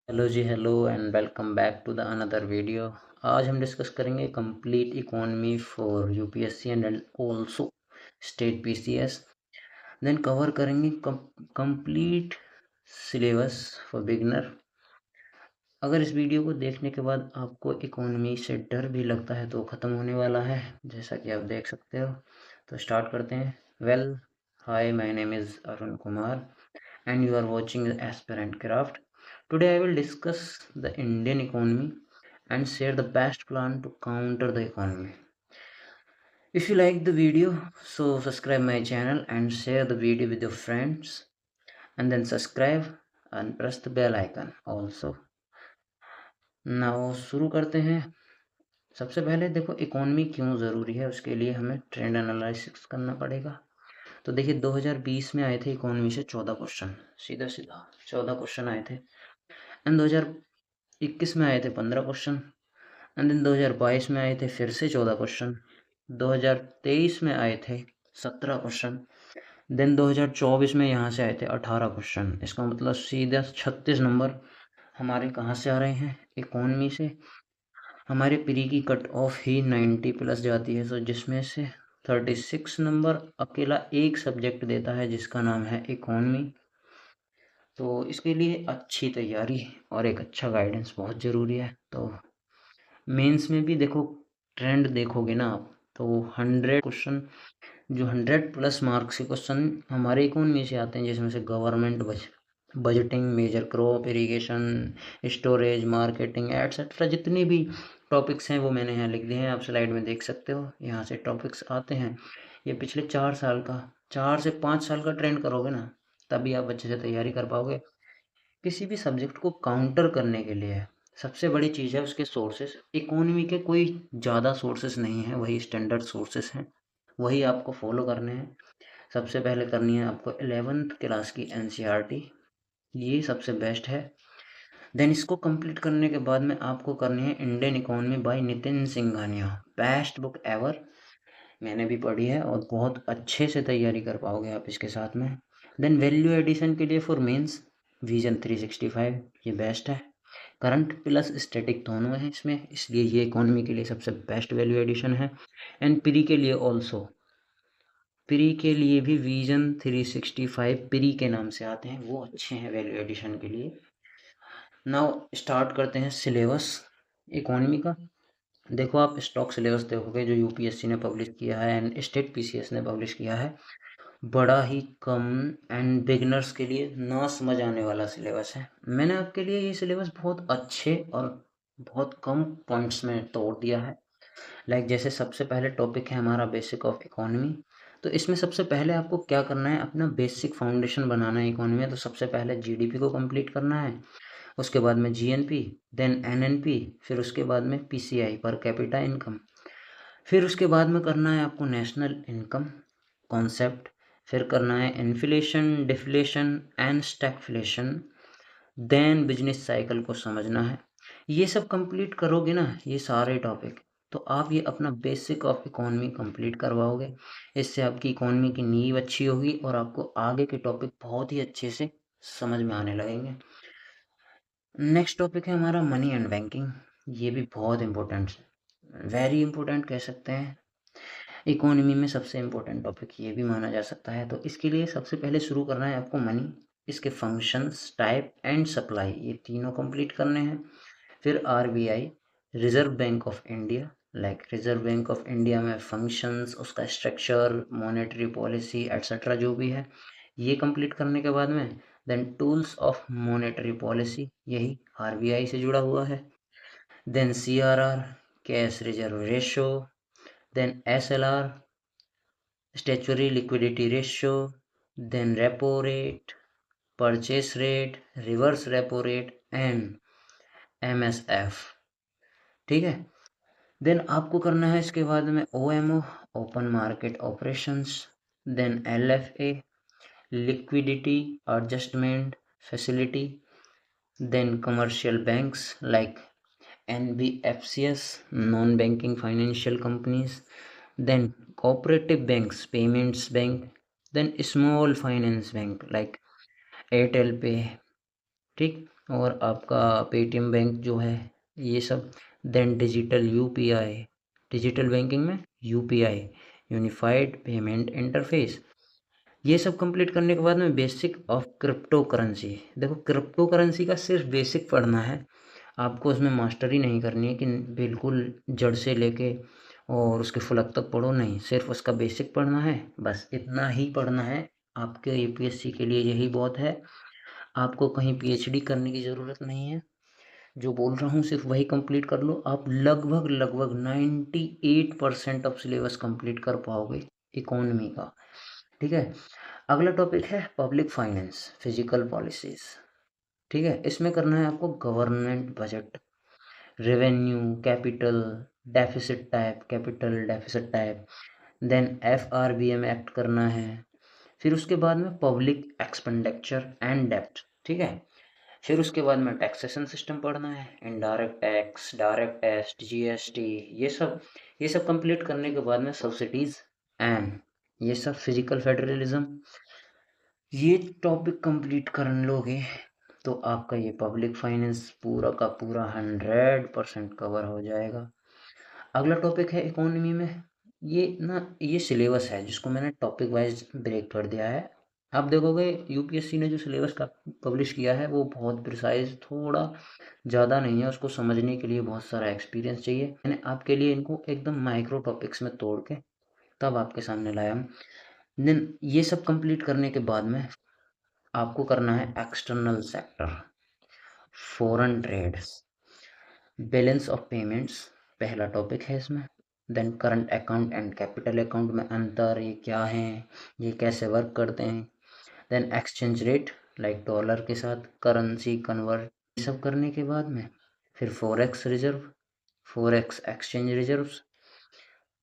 Hello ji, hello and welcome back to the another video. आज हम discuss करेंगे complete economy for UPSC and also state PCS. Then cover करेंगे complete syllabus for beginner. अगर इस video को देखने के बाद आपको इकोनॉमी से डर भी लगता है तो ख़त्म होने वाला है, जैसा कि आप देख सकते हो। तो स्टार्ट करते हैं। Well, hi, my name is Arun Kumar and you are watching the Aspirant Craft. Today I will discuss the Indian economy and share the best plan to counter the economy. If you like the video, so subscribe my channel and share the video with your friends, and then subscribe and press the bell icon also. Now शुरू करते हैं। सबसे पहले देखो economy क्यों ज़रूरी है, उसके लिए हमें ट्रेंड एनालिसिस करना पड़ेगा। तो देखिए 2020 में आए थे इकोनॉमी से 14 क्वेश्चन, सीधा सीधा 14 क्वेश्चन आए थे। एंड 2021 में आए थे 15 क्वेश्चन। एंड देन 2022 में आए थे फिर से 14 क्वेश्चन। 2023 में आए थे 17 क्वेश्चन। देन 2024 में यहाँ से आए थे 18 क्वेश्चन। इसका मतलब सीधा 36 नंबर हमारे कहाँ से आ रहे हैं, इकोनॉमी से। हमारे प्री की कट ऑफ ही 90 प्लस जाती है, तो जिसमें से 36 नंबर अकेला एक सब्जेक्ट देता है जिसका नाम है इकोनॉमी। तो इसके लिए अच्छी तैयारी और एक अच्छा गाइडेंस बहुत ज़रूरी है। तो मेंस में भी देखो, ट्रेंड देखोगे ना आप, तो 100 क्वेश्चन, जो 100 प्लस मार्क्स के क्वेश्चन हमारे इकोनॉमी से आते हैं, जिसमें से government budgeting, major crop irrigation, storage, marketing etcetera, जितने भी टॉपिक्स हैं वो मैंने यहाँ लिख दिए हैं, आप स्लाइड में देख सकते हो। यहाँ से टॉपिक्स आते हैं। ये पिछले 4 साल का, 4 से 5 साल का ट्रेंड करोगे ना, तभी आप अच्छे से तैयारी कर पाओगे। किसी भी सब्जेक्ट को काउंटर करने के लिए सबसे बड़ी चीज़ है उसके सोर्सेस। इकोनॉमी के कोई ज़्यादा सोर्सेस नहीं है, वही स्टैंडर्ड सोर्सेस हैं, वही आपको फॉलो करने हैं। सबसे पहले करनी है आपको 11th क्लास की एनसीईआरटी, ये सबसे बेस्ट है। देन इसको कंप्लीट करने के बाद में आपको करनी है Indian economy bye Nitin Singhania, best book ever. मैंने भी पढ़ी है और बहुत अच्छे से तैयारी कर पाओगे आप इसके साथ में। देन वैल्यू एडिशन के लिए फॉर मेंस विजन 365, ये बेस्ट है। करंट प्लस स्टैटिक दोनों है इसमें, इसलिए ये इकोनॉमी के लिए सबसे बेस्ट वैल्यू एडिशन है। एंड प्री के लिए ऑल्सो, प्री के लिए भी विजन 365 प्री के नाम से आते हैं, वो अच्छे हैं वैल्यू एडिशन के लिए। नाउ स्टार्ट करते हैं सिलेबस इकोनॉमी का। देखो आप स्टॉक सिलेबस देखोगे जो यूपीएससी ने पब्लिश किया है एंड स्टेट पीसीएस ने पब्लिश किया है, बड़ा ही कम एंड बिगिनर्स के लिए ना समझ आने वाला सिलेबस है। मैंने आपके लिए ये सिलेबस बहुत अच्छे और बहुत कम पॉइंट्स में तोड़ दिया है। लाइक जैसे सबसे पहले टॉपिक है हमारा बेसिक ऑफ इकोनॉमी। तो इसमें सबसे पहले आपको क्या करना है, अपना बेसिक फाउंडेशन बनाना है इकोनॉमी में। तो सबसे पहले जीडीपी को कंप्लीट करना है, उसके बाद में जीएनपी, देन एनएनपी, फिर उसके बाद में पीसीआई पर कैपिटा इनकम, फिर उसके बाद में करना है आपको नेशनल इनकम कॉन्सेप्ट, फिर करना है inflation, deflation and stagflation. Then business cycle को समझना है। ये सब कंप्लीट करोगे ना, ये सारे टॉपिक, तो आप ये अपना बेसिक ऑफ इकोनॉमी कंप्लीट करवाओगे। इससे आपकी इकोनॉमी की नींव अच्छी होगी और आपको आगे के टॉपिक बहुत ही अच्छे से समझ में आने लगेंगे। नेक्स्ट टॉपिक है हमारा मनी एंड बैंकिंग। ये भी बहुत इम्पोर्टेंट, वेरी इंपॉर्टेंट कह सकते हैं। इकोनॉमी में सबसे इम्पोर्टेंट टॉपिक ये भी माना जा सकता है। तो इसके लिए सबसे पहले शुरू करना है आपको मनी, इसके फंक्शंस, टाइप एंड सप्लाई, ये तीनों कंप्लीट करने हैं। फिर RBI, reserve bank of India, like reserve bank of India में फंक्शंस, उसका स्ट्रक्चर, मॉनेटरी पॉलिसी एटसेट्रा जो भी है, ये कंप्लीट करने के बाद में then tools of monetary policy, यही आरबीआई से जुड़ा हुआ है। Then CRR, cash reserve ratio, then SLR, statutory liquidity ratio, then repo rate, purchase rate, reverse repo rate and MSF। ठीक है। देन आपको करना है इसके बाद में OMO, open market operations, then LFA, liquidity adjustment facility, then commercial banks like NBFCs, non banking financial companies, then cooperative banks, payments bank, then small finance bank like Airtel पे। ठीक। और आपका पेटीएम बैंक जो है ये सब। Then digital UPI, digital banking में UPI, unified payment interface. ये सब कंप्लीट करने के बाद में बेसिक ऑफ क्रिप्टो करेंसी। देखो क्रिप्टो करेंसी का सिर्फ बेसिक पढ़ना है, आपको उसमें मास्टरी नहीं करनी है कि बिल्कुल जड़ से लेके और उसके फलक तक पढ़ो, नहीं, सिर्फ उसका बेसिक पढ़ना है, बस इतना ही पढ़ना है। आपके यूपीएससी के लिए यही बहुत है, आपको कहीं पीएचडी करने की ज़रूरत नहीं है। जो बोल रहा हूँ सिर्फ वही कंप्लीट कर लो, आप लगभग लगभग 98% ऑफ सिलेबस कंप्लीट कर पाओगे इकोनॉमी का। ठीक है, अगला टॉपिक है पब्लिक फाइनेंस फिजिकल पॉलिसीज। ठीक है, इसमें करना है आपको government budget, revenue, capital deficit type, capital deficit type, then FRBM act करना है। फिर उसके बाद में पब्लिक एक्सपेंडिचर एंड डेप्ट। ठीक है, फिर उसके बाद में टैक्सेशन सिस्टम पढ़ना है, indirect tax, direct tax, GST, ये सब कंप्लीट करने के बाद में सब्सिडीज एंड ये सब फिजिकल फेडरलिज्म। ये टॉपिक कंप्लीट कर लोगे तो आपका ये पब्लिक फाइनेंस पूरा का पूरा 100% कवर हो जाएगा। अगला टॉपिक है इकोनॉमी में। ये सिलेबस है जिसको मैंने टॉपिक वाइज ब्रेक कर दिया है। आप देखोगे यूपीएससी ने जो सिलेबस का पब्लिश किया है वो बहुत प्रिसाइज, थोड़ा ज़्यादा नहीं है, उसको समझने के लिए बहुत सारा एक्सपीरियंस चाहिए। मैंने आपके लिए इनको एकदम माइक्रो टॉपिक्स में तोड़ के तब आपके सामने लाया हूँ। देन ये सब कंप्लीट करने के बाद में आपको करना है external sector, foreign trade, balance of payments, पहला टॉपिक है इसमें। Then current account and capital account में अंतर, ये क्या है, ये कैसे वर्क करते हैं। Then exchange rate, like dollar के साथ करेंसी कन्वर्ट, ये सब करने के बाद में फिर forex reserve, forex exchange reserves,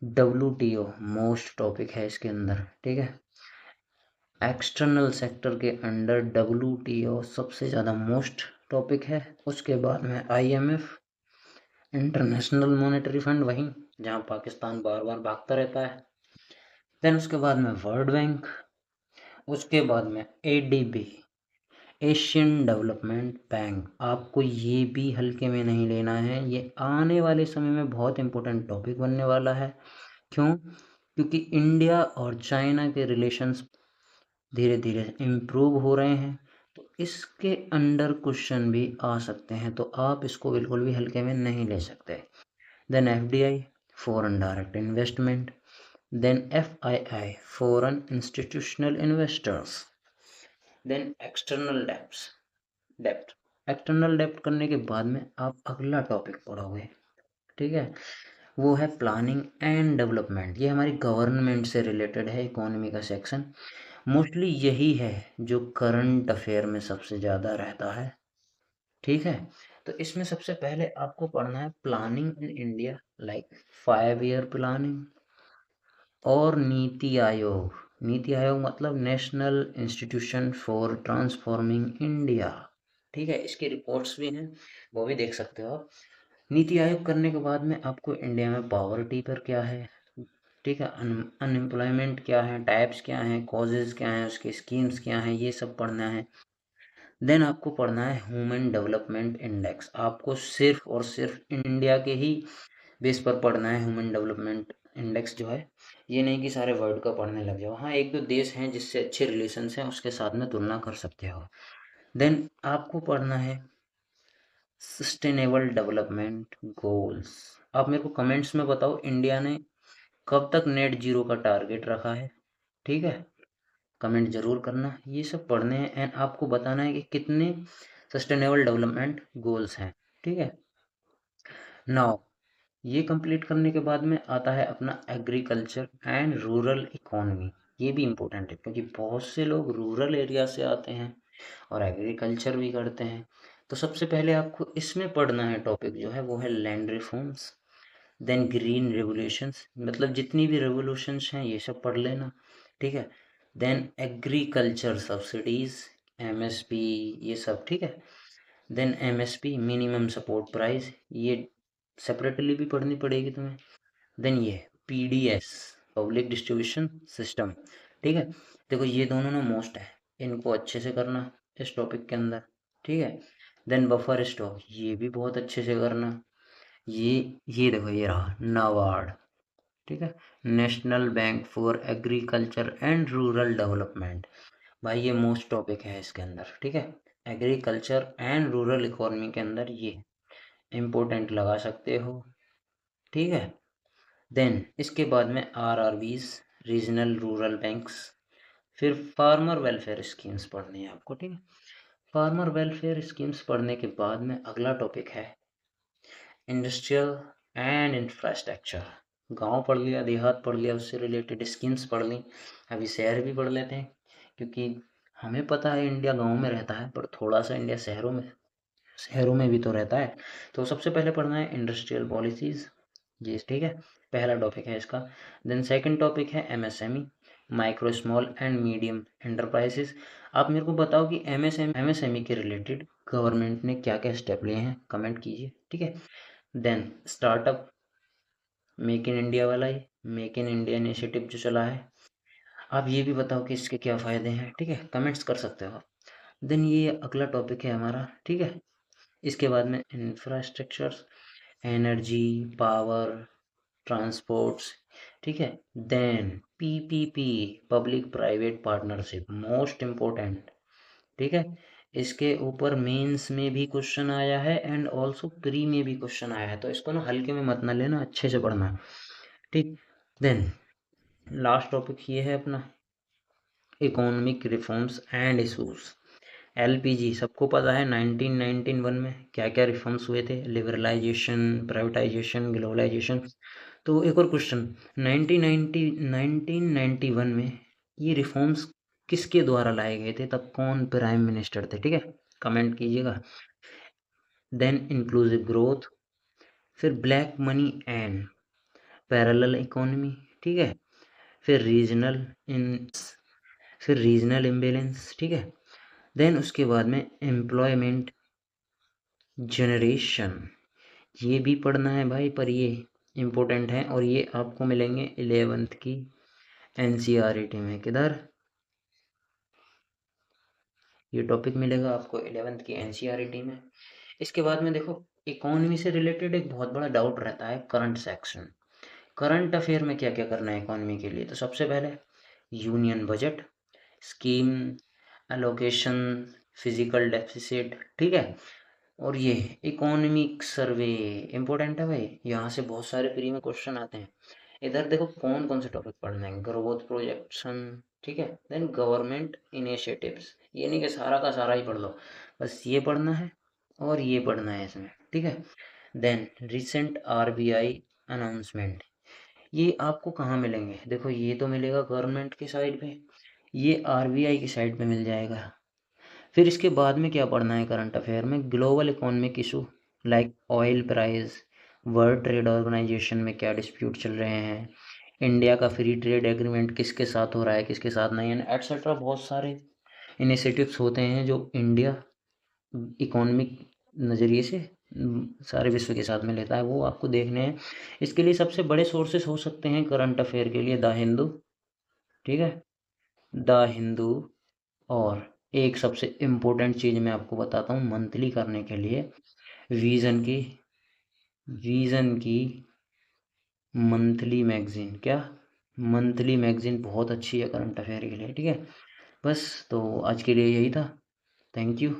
WTO most topic है इसके अंदर। ठीक है, एक्सटर्नल सेक्टर के अंडर डब्ल्यूटीओ सबसे ज़्यादा मोस्ट टॉपिक है। उसके बाद में आईएमएफ, इंटरनेशनल मॉनेटरी फंड, वहीं जहाँ पाकिस्तान बार बार भागता रहता है। देन उसके बाद में वर्ल्ड बैंक, उसके बाद में एडीबी, एशियन डेवलपमेंट बैंक। आपको ये भी हल्के में नहीं लेना है, ये आने वाले समय में बहुत इंपॉर्टेंट टॉपिक बनने वाला है। क्यों? क्योंकि इंडिया और चाइना के रिलेशंस धीरे धीरे इम्प्रूव हो रहे हैं, तो इसके अंडर क्वेश्चन भी आ सकते हैं, तो आप इसको बिल्कुल भी हल्के में नहीं ले सकते। Then FDI, foreign direct investment, then FII, foreign institutional investors, then external डेप्ट। एक्सटर्नल डेप्ट करने के बाद में आप अगला टॉपिक पढ़ोगे। ठीक है, वो है प्लानिंग एंड डेवलपमेंट। ये हमारी गवर्नमेंट से रिलेटेड है, इकोनॉमी का सेक्शन। मोस्टली यही है जो करंट अफेयर में सबसे ज़्यादा रहता है। ठीक है, तो इसमें सबसे पहले आपको पढ़ना है planning in India, like 5 year planning और नीति आयोग। नीति आयोग मतलब national institution for transforming India. ठीक है, इसकी रिपोर्ट्स भी हैं, वो भी देख सकते हो आप। नीति आयोग करने के बाद में आपको इंडिया में पॉवर्टी पर क्या है, ठीक है, अनएम्प्लॉयमेंट क्या है, टाइप्स क्या हैं, कॉजेज क्या हैं, उसके स्कीम्स क्या हैं, ये सब पढ़ना है। देन आपको पढ़ना है ह्यूमन डेवलपमेंट इंडेक्स। आपको सिर्फ और सिर्फ इंडिया के ही बेस पर पढ़ना है ह्यूमन डेवलपमेंट इंडेक्स जो है, ये नहीं कि सारे वर्ल्ड का पढ़ने लग जाओ। हाँ, एक दो देश हैं जिससे अच्छे रिलेशंस हैं, उसके साथ में तुलना कर सकते हो। देन आपको पढ़ना है सस्टेनेबल डेवलपमेंट गोल्स। आप मेरे को कमेंट्स में बताओ इंडिया ने कब तक नेट जीरो का टारगेट रखा है। ठीक है, कमेंट जरूर करना। ये सब पढ़ने हैं एंड आपको बताना है कि कितने सस्टेनेबल डेवलपमेंट गोल्स हैं। ठीक है, नाउ ये कंप्लीट करने के बाद में आता है अपना एग्रीकल्चर एंड रूरल इकोनॉमी। ये भी इम्पोर्टेंट है क्योंकि बहुत से लोग रूरल एरिया से आते हैं और एग्रीकल्चर भी करते हैं। तो सबसे पहले आपको इसमें पढ़ना है टॉपिक जो है वो है land reforms, then green revolutions, मतलब जितनी भी रेवोल्यूशंस हैं ये सब पढ़ लेना। ठीक है, देन एग्रीकल्चर सब्सिडीज, एमएसपी, ये सब। ठीक है, then MSP minimum support price, ये सेपरेटली भी पढ़नी पड़ेगी तुम्हें। देन ये पीडीएस, पब्लिक डिस्ट्रीब्यूशन सिस्टम। ठीक है, देखो ये दोनों ना मोस्ट है, इनको अच्छे से करना इस टॉपिक के अंदर। ठीक है, देन बफर स्टॉक, ये भी बहुत अच्छे से करना। ये देखो, ये रहा नाबार्ड, ठीक है, national bank for agriculture and rural development. भाई ये मोस्ट टॉपिक है इसके अंदर, ठीक है, एग्रीकल्चर एंड रूरल इकोनॉमी के अंदर ये इम्पोर्टेंट लगा सकते हो, ठीक है। देन इसके बाद में आरआरबीज, रीजनल रूरल बैंक्स, फिर फार्मर वेलफेयर स्कीम्स पढ़नी है आपको, ठीक है। फार्मर वेलफेयर स्कीम्स पढ़ने के बाद में अगला टॉपिक है इंडस्ट्रियल एंड इंफ्रास्ट्रक्चर। गांव पढ़ लिया, देहात पढ़ लिया, उससे रिलेटेड स्कीम्स पढ़ ली। अभी शहर भी पढ़ लेते हैं, क्योंकि हमें पता है इंडिया गांव में रहता है, पर थोड़ा सा इंडिया शहरों में भी तो रहता है। तो सबसे पहले पढ़ना है इंडस्ट्रियल पॉलिसीज, जी ठीक है, पहला टॉपिक है इसका। देन सेकंड टॉपिक है MSME, micro small and medium enterprises. आप मेरे को बताओ कि एमएसएमई के रिलेटेड गवर्नमेंट ने क्या क्या स्टेप लिए हैं, कमेंट कीजिए, ठीक है। Then startup, make in India वाला, ये मेक इन इंडिया इनिशिएटिव जो चला है, आप ये भी बताओ कि इसके क्या फ़ायदे हैं, ठीक है, कमेंट्स कर सकते हो आप। देन ये अगला टॉपिक है हमारा, ठीक है। इसके बाद में इंफ्रास्ट्रक्चर्स, एनर्जी, पावर, ट्रांसपोर्ट्स, ठीक है। Then PPP, public private partnership, most important, ठीक है। इसके ऊपर मेंस में भी क्वेश्चन आया है एंड ऑल्सो प्री में भी क्वेश्चन आया है, तो इसको ना हल्के में मत ना लेना, अच्छे से पढ़ना, ठीक। देन लास्ट टॉपिक ये है अपना economic reforms and issues. LPG सबको पता है 1991 में क्या क्या रिफॉर्म्स हुए थे, लिबरलाइजेशन, प्राइवेटाइजेशन, ग्लोबलाइजेशन। तो एक और क्वेश्चन, 1991 में ये रिफॉर्म्स किसके द्वारा लाए गए थे, तब कौन प्राइम मिनिस्टर थे, ठीक है, कमेंट कीजिएगा। देन इंक्लूसिव ग्रोथ, फिर black money and parallel economy, ठीक है, फिर इन फिर रीजनल इम्बेलेंस, ठीक है। देन उसके बाद में एम्प्लॉयमेंट जनरेशन, ये भी पढ़ना है भाई, पर ये इम्पोर्टेंट है और ये आपको मिलेंगे 11th की एनसीईआरटी में। किधर ये टॉपिक मिलेगा आपको 11th की एनसीईआरटी में। इसके बाद में देखो, इकोनॉमी से रिलेटेड एक बहुत बड़ा डाउट रहता है करंट सेक्शन, करंट अफेयर में क्या क्या करना है इकोनॉमी के लिए। तो सबसे पहले union budget, scheme allocation, physical deficit, ठीक है। और ये इकोनॉमिक सर्वे इंपॉर्टेंट है भाई, यहाँ से बहुत सारे प्री में क्वेश्चन आते हैं। इधर देखो कौन कौन से टॉपिक पढ़ने हैं, ग्रोथ प्रोजेक्शन, ठीक है। देन गवर्नमेंट इनिशिएटिव्स, ये नहीं कि सारा का सारा ही पढ़ लो, बस ये पढ़ना है और ये पढ़ना है इसमें, ठीक है। देन रिसेंट आरबीआई अनाउंसमेंट, ये आपको कहाँ मिलेंगे, देखो ये तो मिलेगा गवर्नमेंट की साइड पे, ये आरबीआई की साइड पे मिल जाएगा। फिर इसके बाद में क्या पढ़ना है करंट अफेयर में, global economic issue like oil price, world trade organization में क्या डिस्प्यूट चल रहे हैं, इंडिया का फ्री ट्रेड एग्रीमेंट किसके साथ हो रहा है, किसके साथ नहीं है, एटसेट्रा। बहुत सारे इनिशिएटिव्स होते हैं जो इंडिया इकोनॉमिक नज़रिए से सारे विश्व के साथ में लेता है, वो आपको देखने हैं। इसके लिए सबसे बड़े सोर्सेस हो सकते हैं करंट अफेयर के लिए द हिंदू, ठीक है, द हिंदू। और एक सबसे इम्पोर्टेंट चीज़ मैं आपको बताता हूँ मंथली करने के लिए, विज़न की विज़न की मंथली मैगज़ीन, क्या मंथली मैगज़ीन बहुत अच्छी है करंट अफेयर के लिए, ठीक है। बस तो आज के लिए यही था, thank you,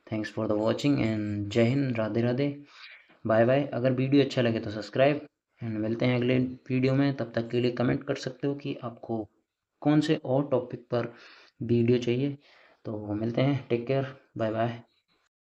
thanks for the watching and जय हिंद, राधे राधे, बाय बाय। अगर वीडियो अच्छा लगे तो सब्सक्राइब एंड मिलते हैं अगले वीडियो में, तब तक के लिए कमेंट कर सकते हो कि आपको कौन से और टॉपिक पर वीडियो चाहिए। तो मिलते हैं, टेक केयर, बाय बाय।